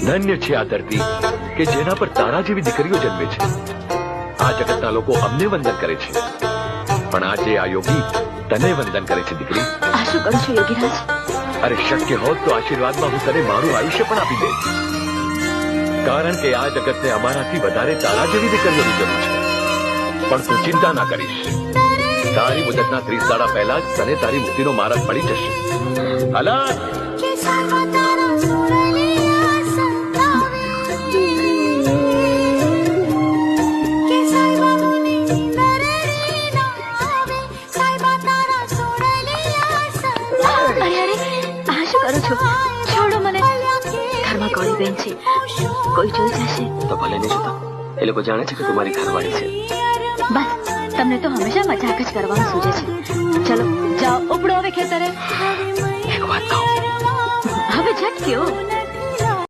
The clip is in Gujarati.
ધન્ય છે આ ધરતી કે જેના પર તારા જેવી દીકરીઓ જન્મે છે. આ જગતના લોકો અમને વંદન કરે છે, પણ આજે આ યોગી તને વંદન કરે છે દીકરી. આ શું કરું છું યોગીરાજ? અરે શક્ય હોત તો આશીર્વાદમાં હું તને મારું આયુષ્ય પણ આપી દે, કારણ કે આ જગતને અમારાથી વધારે તારા જેવી દીકરીઓની જરૂર છે. પણ તું ચિંતા ના કરીશ, તારી મુદતના 30 દાડા પહેલા જ તને તારી મુક્તિનો માર્ગ મળી જશે. અલગ છોડો મને. ઘરમાં કોળી બેન છે, કોઈ જોઈ જશે તો ભલે નહીં જોતા. એ લોકો જાણે છે કે તમારી ઘરવાળી છે. બસ તમને તો હંમેશા મજાક જ કરવાનું સૂજે છે. ચલો જાઓ, ઉપડો હવે ખેતરે. એક વાત કહું, હવે ઝટક્યો.